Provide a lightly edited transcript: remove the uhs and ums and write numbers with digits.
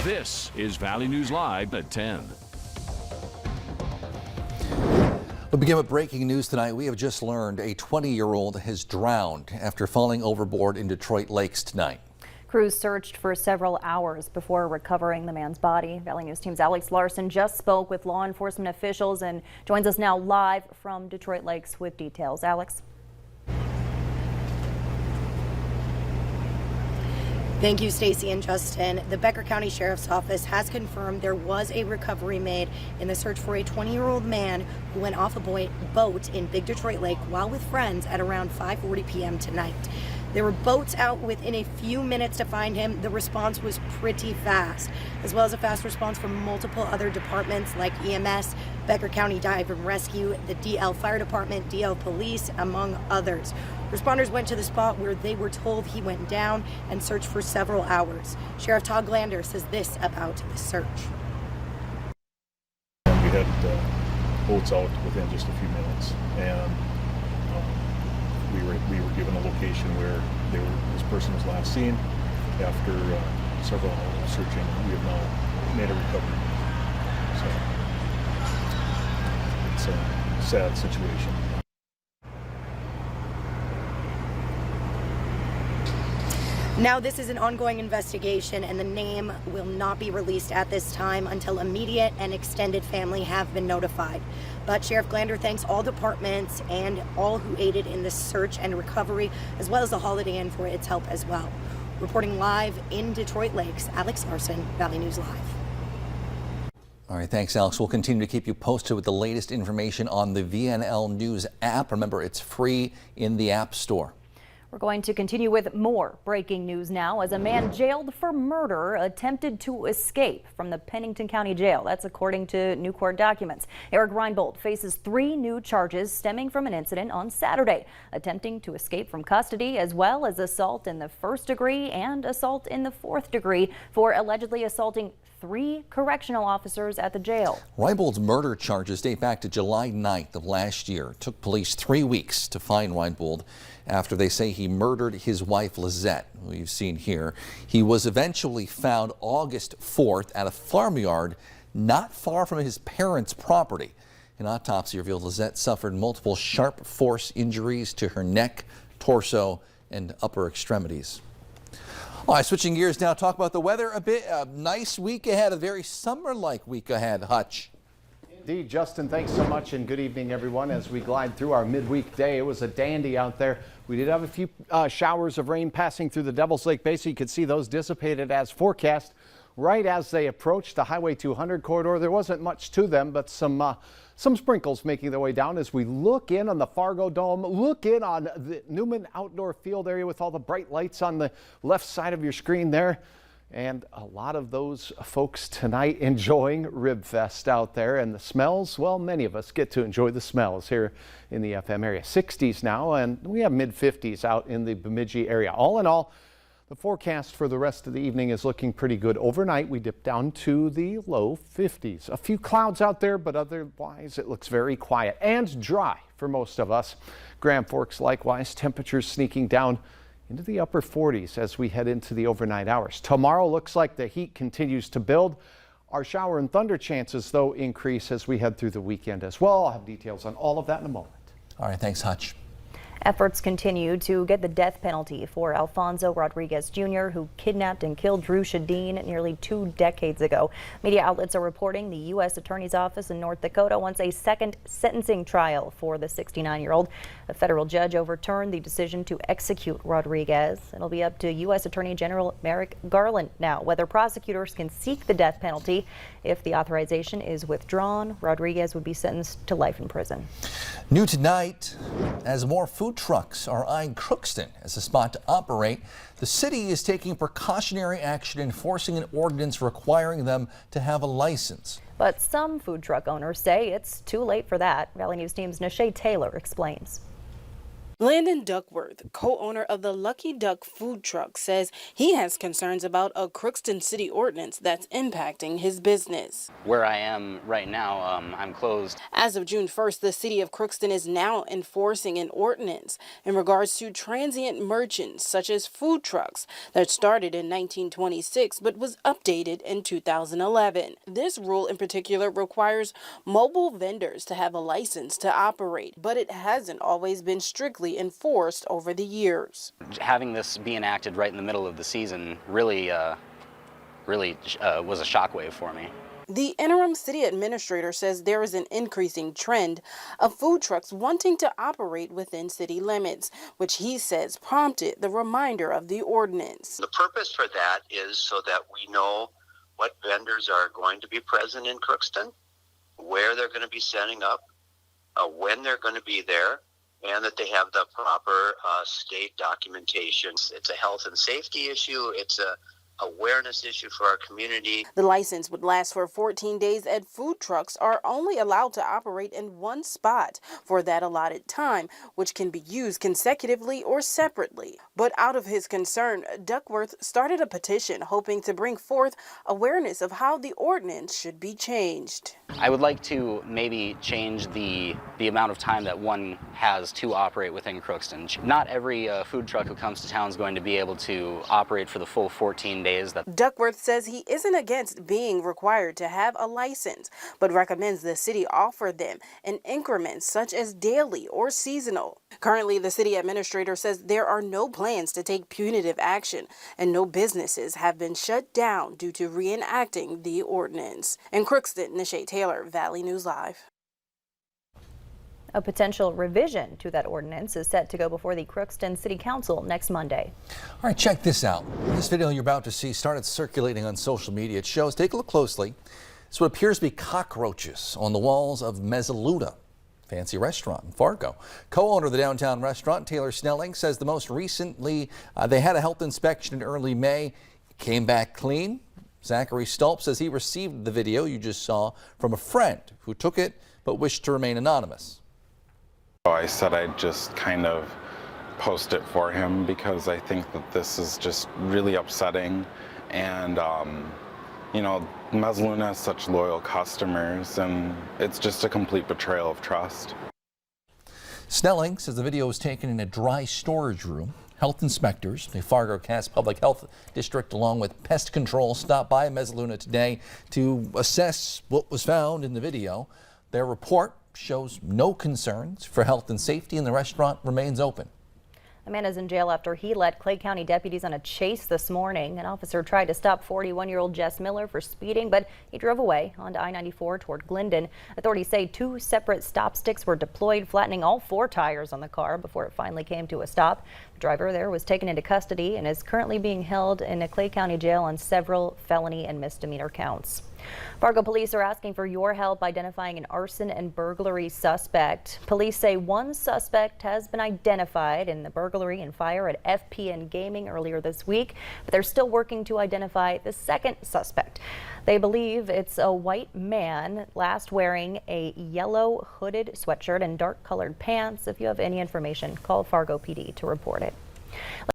This is Valley News Live at 10. We'll begin with breaking news tonight. We have just learned a 20-year-old has drowned after falling overboard in Detroit Lakes tonight. Crews searched for several hours before recovering the man's body. Valley News Team's Alex Larson just spoke with law enforcement officials and joins us now live from Detroit Lakes with details. Alex. Thank you, Stacy and Justin. The Becker County Sheriff's Office has confirmed there was a recovery made in the search for a 20-year-old man who went off a boat in Big Detroit Lake while with friends at around 5:40 p.m. tonight. There were boats out within a few minutes to find him. The response was pretty fast, as well as a fast response from multiple other departments like EMS, Becker County Dive and Rescue, the DL Fire Department, DL Police, among others. Responders went to the spot where they were told he went down and searched for several hours. Sheriff Todd Glander says this about the search. We had boats out within just a few minutes, and we were given a location where this person was last seen. After several hours of searching, we have now made a recovery. So it's a sad situation. Now, this is an ongoing investigation, and the name will not be released at this time until immediate and extended family have been notified. But Sheriff Glander thanks all departments and all who aided in the search and recovery, as well as the Holiday Inn for its help as well. Reporting live in Detroit Lakes, Alex Larson, Valley News Live. All right, thanks, Alex. We'll continue to keep you posted with the latest information on the VNL News app. Remember, it's free in the App Store. We're going to continue with more breaking news now as a man jailed for murder attempted to escape from the Pennington County Jail. That's according to new court documents. Eric Reinbold faces 3 new charges stemming from an incident on Saturday, attempting to escape from custody, as well as assault in the 1st degree and assault in the 4th degree for allegedly assaulting 3 correctional officers at the jail. Reinbold's murder charges date back to July 9th of last year. It took police 3 weeks to find Reinbold after they say he murdered his wife Lizette, who you've seen here. He was eventually found August 4th at a farmyard not far from his parents' property. An autopsy revealed Lizette suffered multiple sharp force injuries to her neck, torso, and upper extremities. All right, switching gears now, talk about the weather a bit. A nice week ahead, a very summer-like week ahead, Hutch. Indeed, Justin, thanks so much, and good evening, everyone. As we glide through our midweek day, it was a dandy out there. We did have a few showers of rain passing through the Devil's Lake Basin. You could see those dissipated as forecast. Right as they approached the Highway 200 corridor, there wasn't much to them, but some sprinkles making their way down as we look in on the Fargo Dome, look in on the Newman Outdoor Field area with all the bright lights on the left side of your screen there. And a lot of those folks tonight enjoying Rib Fest out there, and the smells, well, many of us get to enjoy the smells here in the FM area. 60s now, and we have mid-50s out in the Bemidji area. All in all, the forecast for the rest of the evening is looking pretty good. Overnight, we dip down to the low 50s. A few clouds out there, but otherwise it looks very quiet and dry for most of us. Grand Forks, likewise, temperatures sneaking down into the upper 40s as we head into the overnight hours. Tomorrow looks like the heat continues to build. Our shower and thunder chances, though, increase as we head through the weekend as well. I'll have details on all of that in a moment. All right, thanks, Hutch. Efforts continue to get the death penalty for Alfonso Rodriguez Jr., who kidnapped and killed Drew Shadeen nearly 2 decades ago. Media outlets are reporting the U.S. Attorney's Office in North Dakota wants a second sentencing trial for the 69-year-old. A federal judge overturned the decision to execute Rodriguez. It'll be up to U.S. Attorney General Merrick Garland now whether prosecutors can seek the death penalty. If the authorization is withdrawn, Rodriguez would be sentenced to life in prison. New tonight, as more food trucks are eyeing Crookston as a spot to operate, the city is taking precautionary action, enforcing an ordinance requiring them to have a license. But some food truck owners say it's too late for that. Valley News Team's Nashay Taylor explains. Landon Duckworth, co-owner of the Lucky Duck food truck, says he has concerns about a Crookston city ordinance that's impacting his business. Where I am right now, I'm closed. As of June 1st, the city of Crookston is now enforcing an ordinance in regards to transient merchants such as food trucks that started in 1926 but was updated in 2011. This rule in particular requires mobile vendors to have a license to operate, but it hasn't always been strictly enforced over the years. Having this be enacted right in the middle of the season really was a shockwave for me. The interim city administrator says there is an increasing trend of food trucks wanting to operate within city limits, which he says prompted the reminder of the ordinance. The purpose for that is so that we know what vendors are going to be present in Crookston, where they're going to be setting up, when they're going to be there, and that they have the proper state documentation. It's a health and safety issue. It's a awareness issue for our community. The license would last for 14 days, and food trucks are only allowed to operate in one spot for that allotted time, which can be used consecutively or separately. But out of his concern, Duckworth started a petition hoping to bring forth awareness of how the ordinance should be changed. I would like to maybe change the amount of time that one has to operate within Crookston. Not every food truck who comes to town is going to be able to operate for the full 14 days. Duckworth says he isn't against being required to have a license, but recommends the city offer them in increments such as daily or seasonal. Currently, the city administrator says there are no plans to take punitive action, and no businesses have been shut down due to reenacting the ordinance. In Crookston, Nisha Taylor, Valley News Live. A potential revision to that ordinance is set to go before the Crookston City Council next Monday. All right, check this out. This video you're about to see started circulating on social media. It shows, take a look closely, it's what appears to be cockroaches on the walls of Mesoluna, fancy restaurant in Fargo. Co-owner of the downtown restaurant, Taylor Snelling, says the most recently they had a health inspection in early May. It came back clean. Zachary Stulp says he received the video you just saw from a friend who took it but wished to remain anonymous. I said I'd just kind of post it for him because I think that this is just really upsetting, and you know, Mesoluna has such loyal customers, and it's just a complete betrayal of trust. Snelling says the video was taken in a dry storage room. Health inspectors, the Fargo Public Health District, along with pest control, stopped by Mesoluna today to assess what was found in the video. Their report shows no concerns for health and safety, and the restaurant remains open. A man is in jail after he led Clay County deputies on a chase this morning. An officer tried to stop 41-year-old Jess Miller for speeding, but he drove away onto I-94 toward Glendon. Authorities say 2 separate stop sticks were deployed, flattening all 4 tires on the car before it finally came to a stop. The driver there was taken into custody and is currently being held in a Clay County jail on several felony and misdemeanor counts. Fargo police are asking for your help identifying an arson and burglary suspect. Police say 1 suspect has been identified in the burglary and fire at FPN Gaming earlier this week, but they're still working to identify the 2nd suspect. They believe it's a white man, last wearing a yellow hooded sweatshirt and dark colored pants. If you have any information, call Fargo PD to report it.